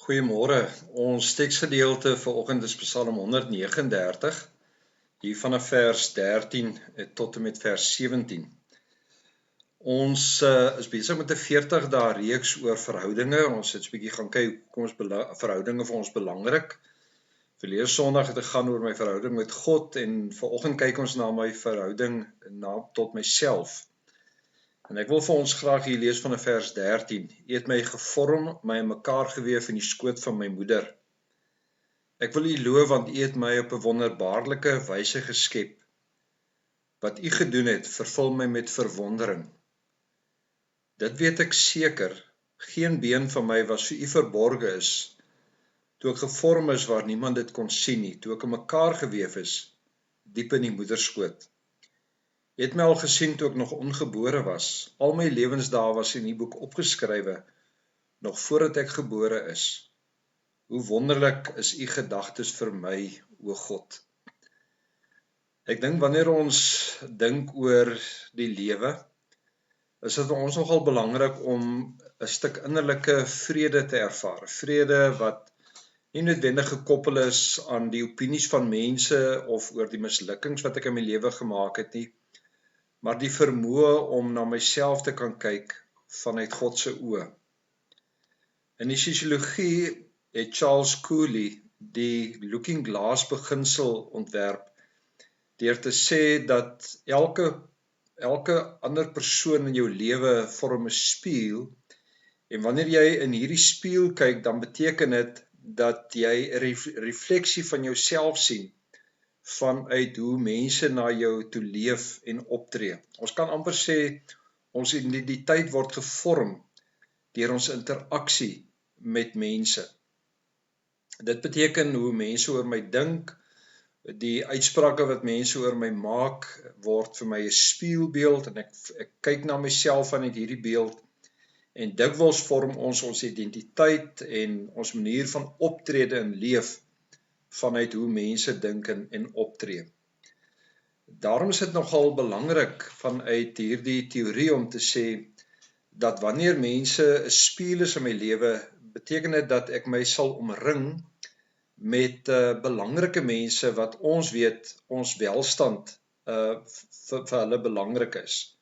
Goeiemôre. Ons teksgedeelte vanoggend is Psalm 139, hier vanaf vers 13 tot en met vers 17. Ons is besig met 'n 40 dae reeks oor verhoudinge. Ons het 'n bietjie gaan kyk hoekom is verhoudinge vir ons belangrik. Verlede Sondag het dit gaan oor my verhouding met God en vanoggend kyk ons na my verhouding tot myself. En ek wil vir ons graag hier lees van vers 13. U het my gevorm, my in mekaar gewewe in die skoot van my moeder. Ek wil u loof want u het my op 'n wonderbaarlike wyse geskep. Wat u gedoen het, vervul my met verwondering. Dit weet ek seker, geen been van my was vir u verborge is, toe ek gevorm is waar niemand dit kon sien nie, toe ek in mekaar gewewe is, diep in die moederskoot. Jy het my al gesien toe ek nog ongebore was. Al my lewensdae was in die boek opgeskrywe, nog voordat ek gebore is. Hoe wonderlik is u gedagtes vir my, o God. Ek dink wanneer ons dink oor die lewe, is dit vir ons nogal belangrik om 'n stuk innerlike vrede te ervaar. Vrede wat nie noodwendig gekoppel is aan die opinies van mense of oor die mislukkings wat ek in my lewe gemaak het nie, maar die vermoë om na myself te kan kyk vanuit God se oë. In die sosiologie het Charles Cooley die looking glass beginsel ontwerp deur te sê dat elke ander persoon in jou lewe vorm 'n spieël, en wanneer jy in hierdie spieël kyk, dan beteken dit dat jy 'n refleksie van jouself sien vanuit hoe mense na jou toe leef en optree. Ons kan amper sê ons identiteit word gevorm deur ons interaksie met mense. Dit beteken hoe mense oor my dink, die uitsprake wat mense oor my maak, word vir my 'n spieelbeeld en ek kyk na myself vanuit hierdie beeld en dikwels vorm ons identiteit en ons manier van optrede en leef vanuit hoe mense dink en optree. Daarom is dit nogal belangrik vanuit hierdie teorie om te sê dat wanneer mense 'n spieël is in my lewe, beteken dit dat ek my sal omring met belangrike mense wat ons weet ons welstand vir hulle belangrik is.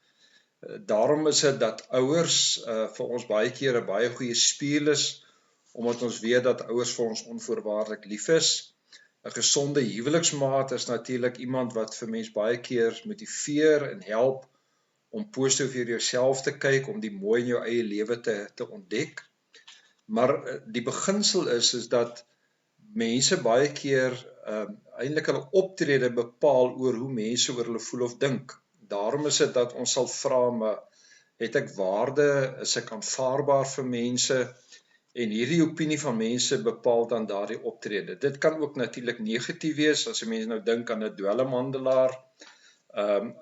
Daarom is dit dat ouers vir ons baie keer 'n baie goeie spieël is, omdat ons weet dat ouers vir ons onvoorwaardelik lief is. 'n Gesonde huweliksmaat is natuurlik iemand wat vir mens baie keer motiveer en help om positief vir jouself te kyk, om die mooi in jou eie lewe te ontdek. Maar die beginsel is dat mense baie keer eintlik hulle optrede bepaal oor hoe mense oor hulle voel of dink. Daarom is dit dat ons sal vra, maar het ek waarde, is ek aanvaarbaar vir mense, en hierdie opinie van mense bepaal dan daardie optrede. Dit kan ook natuurlik negatief wees, as 'n mens nou dink aan 'n dwelmhandelaar,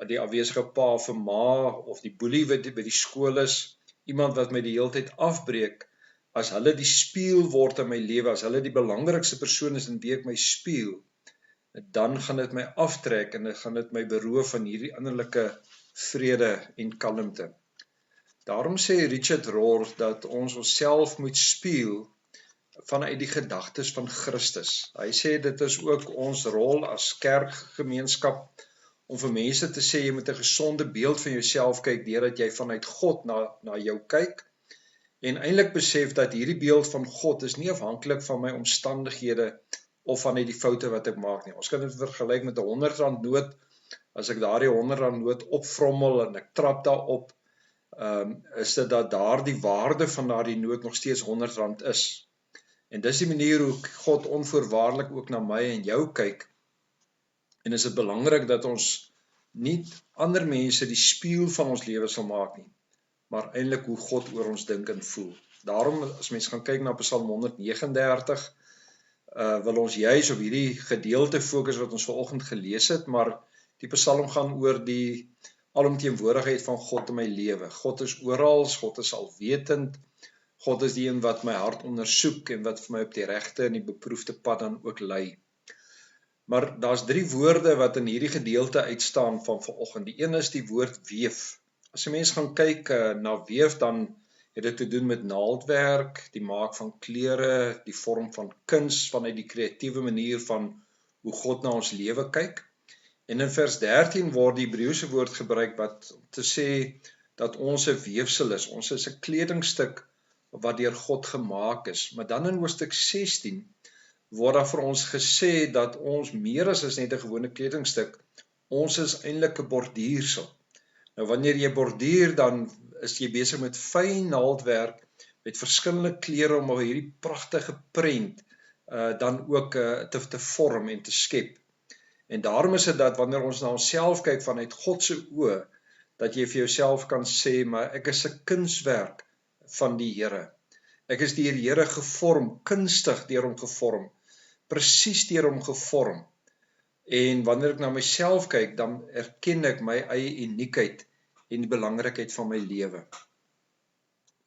die afwesige pa of ma, of die boelie wat by die skool is, iemand wat my die hele tyd afbreek. As hulle die spieël word in my lewe, as hulle die belangrikste persoon is in wie ek my spieël, dan gaan dit my aftrek en dit gaan dit my beroof van hierdie innerlike vrede en kalmte. Daarom sê Richard Rohr dat ons onsself moet spieël vanuit die gedagtes van Christus. Hy sê dit is ook ons rol as kerkgemeenskap om vir mense te sê jy moet 'n gesonde beeld van jouself kyk deurdat jy vanuit God na jou kyk en eintlik besef dat hierdie beeld van God is nie afhanklik van my omstandighede of vanuit die foute wat ek maak nie. Ons kan dit vergelyk met 'n R100 noot. As ek daardie R100 noot opvrommel en ek trap daarop, is dit dat daardie waarde van daardie noot nog steeds R100 is. En dis die manier hoe God onvoorwaardelik ook na my en jou kyk. En is dit belangrik dat ons nie ander mense die spieël van ons lewe sal maak nie, maar eintlik hoe God oor ons dink en voel. Daarom, as mens gaan kyk na Psalm 139, wil ons juis op hierdie gedeelte fokus wat ons vanoggend gelees het, maar die Psalm gaan oor die alomteenwoordigheid van God in my lewe. God is oral, God is alwetend, God is die een wat my hart ondersoek en wat vir my op die regte en die beproefde pad dan ook lei. Maar daar's 3 woorde wat in hierdie gedeelte uitstaan van vanoggend. Die een is die woord weef. As 'n mens gaan kyk na weef, dan Het dit te doen met naaldwerk, die maak van klere, die vorm van kuns vanuit die kreatiewe manier van hoe God na ons lewe kyk. En in vers 13 word die Hebreëse woord gebruik wat om te sê dat ons 'n weefsel is. Ons is 'n kledingstuk wat deur God gemaak is. Maar dan in hoofstuk 16 word daar vir ons gesê dat ons meer as net 'n gewone kledingstuk, ons is eintlik 'n bordiersel. Nou wanneer jy borduur, dan is jy besig met fyn naaldwerk met verskillende kleure om hierdie pragtige prent dan ook te vorm en te skep. En daarom is dit dat wanneer ons na onsself kyk vanuit God se oë, dat jy vir jouself kan sê, maar ek is 'n kunswerk van die Here. Ek is deur die Here gevorm, kunstig deur hom gevorm, presies deur hom gevorm. En wanneer ek na myself kyk, dan erken ek my eie uniekheid en die belangrikheid van my lewe.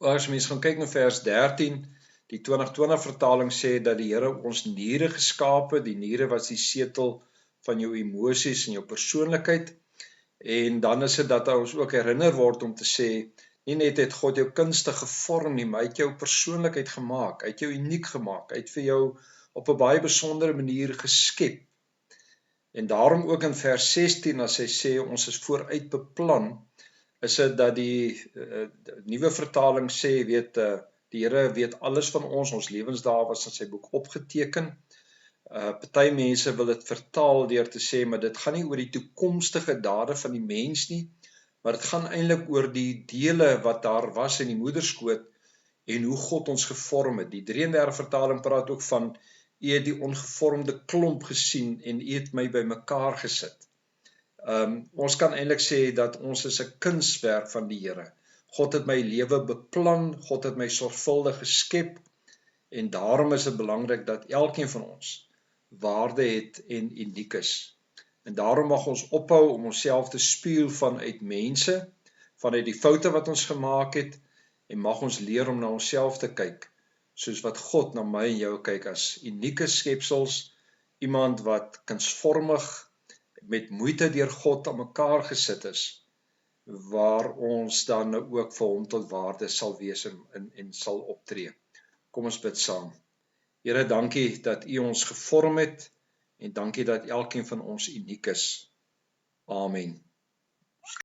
As mens gaan kyk na vers 13, die 2020 vertaling sê dat die Here ons niere geskape, die niere was die setel van jou emosies en jou persoonlikheid. En dan is dit dat ons ook herinner word om te sê, nie net het God jou kunstig gevorm nie, maar hy het jou persoonlikheid gemaak, hy het jou uniek gemaak, hy het vir jou op 'n baie besondere manier geskep. En daarom ook in vers 16, as hy sê ons is vooruit beplan, is dit dat die nuwe vertaling sê, die Here weet alles van ons lewensdae was in sy boek opgeteken. Party mense wil dit vertaal deur te sê, maar dit gaan nie oor die toekomstige dade van die mens nie, maar dit gaan eintlik oor die dele wat daar was in die moederskoot en hoe God ons gevorm het. Die 33 vertaling praat ook van, U het die ongevormde klomp gesien en U het my bymekaar gesit. Ons kan eintlik sê dat ons is 'n kunswerk van die Here. God het my lewe beplan, God het my sorgvuldig geskep, en daarom is dit belangrik dat elkeen van ons waarde het en uniek is. En daarom mag ons ophou om onsself te spieël vanuit mense, vanuit die foute wat ons gemaak het, en mag ons leer om na onsself te kyk, soos wat God na my en jou kyk, as unieke skepsels, iemand wat kunsvormig met moeite deur God aan mekaar gesit is, waar ons dan ook vir hom tot waarde sal wees en sal optree. Kom ons bid saam. Here, dankie dat U ons gevorm het en dankie dat elkeen van ons uniek is. Amen.